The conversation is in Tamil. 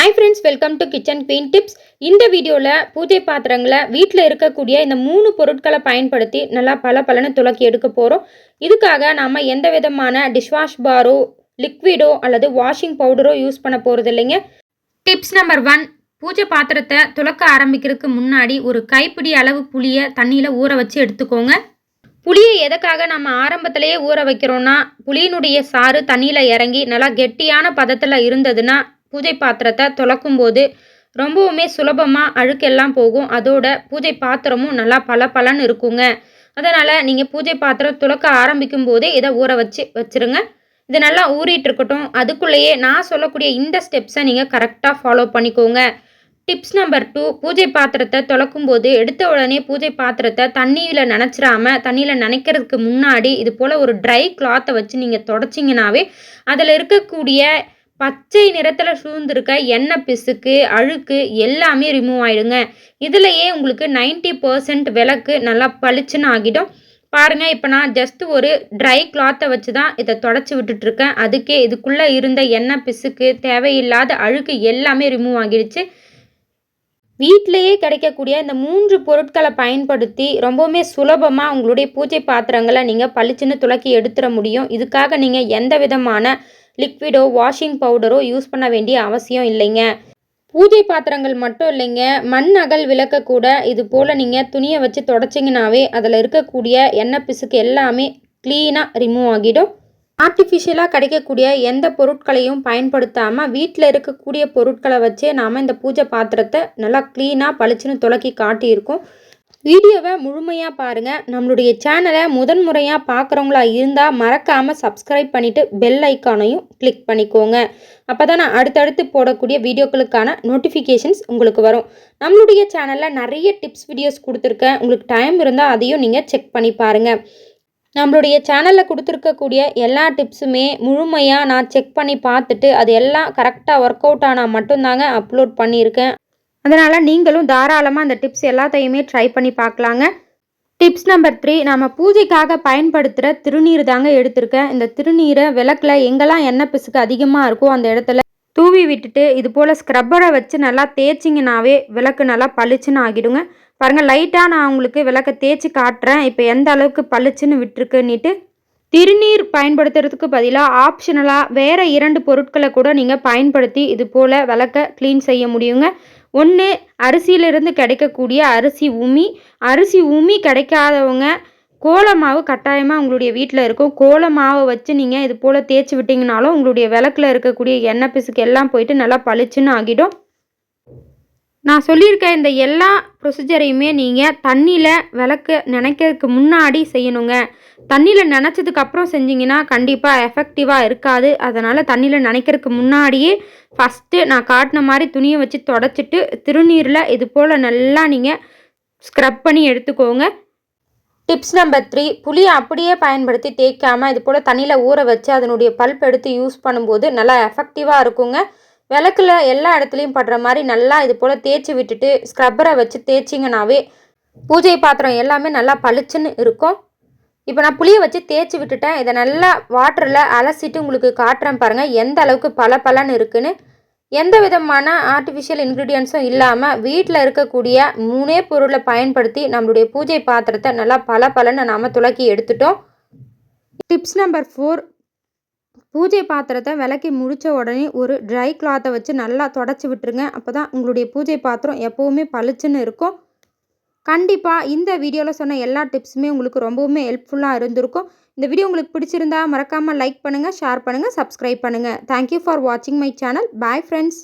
Hi friends, welcome to kitchen queen tips. இந்த வீடியோவில் பூஜை பாத்திரங்களை வீட்டில் இருக்கக்கூடிய இந்த 3 பொருட்களை பயன்படுத்தி நல்லா பளபளன்னு துலக்கி எடுக்க போகிறோம். இதுக்காக நாம் எந்த விதமான டிஷ்வாஷ் பாரோ, லிக்விடோ அல்லது வாஷிங் பவுடரோ யூஸ் பண்ண போகிறது இல்லைங்க. டிப்ஸ் நம்பர் 1, பூஜை பாத்திரத்தை துலக்க ஆரம்பிக்கிறதுக்கு முன்னாடி ஒரு கைப்பிடி அளவு புளியை தண்ணியில் ஊற வச்சு எடுத்துக்கோங்க. புளியை எதுக்காக நம்ம ஆரம்பத்திலேயே ஊற வைக்கிறோன்னா, புளியினுடைய சாறு தண்ணியில் இறங்கி நல்லா கெட்டியான பதத்தில் இருந்ததுன்னா பூஜை பாத்திரத்தை துலக்கும் போது ரொம்பவுமே சுலபமாக அழுக்கெல்லாம் போகும். அதோட பூஜை பாத்திரமும் நல்லா பளபளன்னு இருக்குங்க. அதனால் நீங்கள் பூஜை பாத்திரம் துலக்க ஆரம்பிக்கும் போதே இதை ஊற வச்சுருங்க. இது நல்லா ஊறிட்டு இருக்கட்டும். அதுக்குள்ளேயே நான் சொல்லக்கூடிய இந்த ஸ்டெப்ஸை நீங்கள் கரெக்டாக ஃபாலோ பண்ணிக்கோங்க. டிப்ஸ் நம்பர் 2, பூஜை பாத்திரத்தை துலக்கும் போது எடுத்த உடனே பூஜை பாத்திரத்தை தண்ணியில் நனைக்கிறதுக்கு முன்னாடி இது போல் ஒரு ட்ரை கிளாத்தை வச்சு நீங்கள் தொடச்சிங்கனாவே அதில் இருக்கக்கூடிய பச்சை நிறத்தில் சூழ்ந்திருக்க எண்ணெய் பிசுக்கு, அழுக்கு எல்லாமே ரிமூவ் ஆகிடுங்க. இதுலையே உங்களுக்கு 90% விளக்கு நல்லா பளிச்சுன்னு ஆகிடும். பாருங்கள், இப்போ நான் ஜஸ்ட் ஒரு ட்ரை கிளாத்தை வச்சு தான் இதை தொடச்சி விட்டுட்ருக்கேன். அதுக்கே இதுக்குள்ளே இருந்த எண்ணெய் பிசுக்கு, தேவையில்லாத அழுக்கு எல்லாமே ரிமூவ் ஆகிடுச்சு. வீட்டிலையே கிடைக்கக்கூடிய இந்த 3 பொருட்களை பயன்படுத்தி ரொம்பவுமே சுலபமாக உங்களுடைய பூஜை பாத்திரங்களை நீங்கள் பளிச்சுன்னு துலக்கி எடுத்துட முடியும். இதுக்காக நீங்கள் எந்த விதமான லிக்விடோ, வாஷிங் பவுடரோ யூஸ் பண்ண வேண்டிய அவசியம் இல்லைங்க. பூஜை பாத்திரங்கள் மட்டும் இல்லைங்க, மண் அகல் விளக்க கூட இது போல் நீங்கள் துணியை வச்சு தொடச்சிங்கனாவே அதில் இருக்கக்கூடிய எண்ணெய் பிசுக்கு எல்லாமே க்ளீனாக ரிமூவ் ஆகிடும். ஆர்டிஃபிஷியலாக கிடைக்கக்கூடிய எந்த பொருட்களையும் பயன்படுத்தாமல் வீட்டில் இருக்கக்கூடிய பொருட்களை வச்சே நாம் இந்த பூஜை பாத்திரத்தை நல்லா க்ளீனாக பளிச்சுன்னு துலக்கி காட்டியிருக்கோம். வீடியோவை முழுமையாக பாருங்கள். நம்மளுடைய சேனலை முதன்முறையாக பார்க்குறவங்களா இருந்தால் மறக்காமல் சப்ஸ்கிரைப் பண்ணிவிட்டு பெல் ஐக்கானையும் கிளிக் பண்ணிக்கோங்க. அப்போ தான் நான் அடுத்தடுத்து போடக்கூடிய வீடியோக்களுக்கான நோட்டிஃபிகேஷன்ஸ் உங்களுக்கு வரும். நம்மளுடைய சேனலில் நிறைய டிப்ஸ் வீடியோஸ் கொடுத்துருக்கேன். உங்களுக்கு டைம் இருந்தால் அதையும் நீங்கள் செக் பண்ணி பாருங்கள். நம்மளுடைய சேனலில் கொடுத்துருக்கக்கூடிய எல்லா டிப்ஸுமே முழுமையாக நான் செக் பண்ணி பார்த்துட்டு அது எல்லாம் கரெக்டாக ஒர்க் அவுட் ஆனால் மட்டும்தாங்க அப்லோட் பண்ணியிருக்கேன். அதனால் நீங்களும் தாராளமாக அந்த டிப்ஸ் எல்லாத்தையுமே ட்ரை பண்ணி பார்க்கலாங்க. டிப்ஸ் நம்பர் 3, நம்ம பூஜைக்காக பயன்படுத்துகிற திருநீர் தாங்க எடுத்திருக்கேன். இந்த திருநீரை விளக்கில் எங்கெல்லாம் எண்ணெய் பிசுக்கு அதிகமாக இருக்கோ அந்த இடத்துல தூவி விட்டுட்டு இது போல் ஸ்க்ரப்பரை வச்சு நல்லா தேய்ச்சிங்கனாவே விளக்கு நல்லா பளிச்சுன்னு ஆகிடுங்க. பாருங்கள், லைட்டாக நான் உங்களுக்கு விளக்கை தேய்ச்சி காட்டுறேன் இப்போ எந்த அளவுக்கு பளிச்சுன்னு விட்டுருக்குன்னுட்டு. திருநீர் பயன்படுத்துறதுக்கு பதிலாக ஆப்ஷனலாக வேறு 2 பொருட்களை கூட நீங்கள் பயன்படுத்தி இது போல் விளக்கை க்ளீன் செய்ய முடியுங்க. ஒன்று, அரிசியிலிருந்து கிடைக்கக்கூடிய அரிசி உமி கிடைக்காதவங்க கோலமாவு கட்டாயமாக உங்களுடைய வீட்டில் இருக்கும். கோலமாவை வச்சு நீங்கள் இது போல் தேய்ச்சி விட்டிங்கனாலும் உங்களுடைய விளக்கில் இருக்கக்கூடிய எண்ணெய் பிசுக்கு எல்லாம் போயிட்டு நல்லா பளிச்சுன்னு ஆகிடும். நான் சொல்லியிருக்க இந்த எல்லா ப்ரொசீஜரையுமே நீங்கள் தண்ணியில் விளக்கு நினைக்கிறதுக்கு முன்னாடி செய்யணுங்க. தண்ணியில் நினச்சதுக்கப்புறம் செஞ்சிங்கன்னா கண்டிப்பாக எஃபெக்டிவாக இருக்காது. அதனால் தண்ணியில் நினைக்கிறதுக்கு முன்னாடியே ஃபஸ்ட்டு நான் காட்டின மாதிரி துணியை வச்சு தொடச்சிட்டு திருநீரில் இது போல் நல்லா நீங்கள் ஸ்க்ரப் பண்ணி எடுத்துக்கோங்க. டிப்ஸ் நம்பர் 3, புளியை அப்படியே பயன்படுத்தி தேய்க்காமல் இது போல் தண்ணியில் ஊற வச்சு அதனுடைய பல்ப் எடுத்து யூஸ் பண்ணும்போது நல்லா எஃபெக்டிவாக இருக்குங்க. விளக்கில் எல்லா இடத்துலையும் படுற மாதிரி நல்லா இது போல் தேய்ச்சி விட்டுட்டு ஸ்க்ரப்பரை வச்சு தேய்ச்சிங்கனாவே பூஜை பாத்திரம் எல்லாமே நல்லா பளிச்சுன்னு இருக்கும். இப்போ நான் புளியை வச்சு தேய்ச்சி விட்டுட்டேன். இதை நல்லா வாட்டரில் அலசிட்டு உங்களுக்கு காட்டுறேன் பாருங்கள் எந்த அளவுக்கு பளபளன்னு இருக்குன்னு. எந்த விதமான ஆர்டிஃபிஷியல் இன்க்ரீடியன்ஸும் இல்லாமல் வீட்டில் இருக்கக்கூடிய 3 பொருளை பயன்படுத்தி நம்மளுடைய பூஜை பாத்திரத்தை நல்லா பளபளன்னு நாம் துலக்கி எடுத்துட்டோம். டிப்ஸ் நம்பர் 4, பூஜை பாத்திரத்தை விளக்கி முடித்த உடனே ஒரு ட்ரை கிளாத்தை வச்சு நல்லா தொடச்சி விட்டுருங்க. அப்போ தான் உங்களுடைய பூஜை பாத்திரம் எப்போவுமே பளிச்சுன்னு இருக்கும். கண்டிப்பாக இந்த வீடியோவில் சொன்ன எல்லா டிப்ஸுமே உங்களுக்கு ரொம்பவுமே ஹெல்ப்ஃபுல்லாக இருந்திருக்கும். இந்த வீடியோ உங்களுக்கு பிடிச்சிருந்தா மறக்காமல் லைக் பண்ணுங்கள், ஷேர் பண்ணுங்கள், சப்ஸ்கிரைப் பண்ணுங்கள். தேங்க்யூ ஃபார் வாட்சிங் மை சேனல். Bye friends.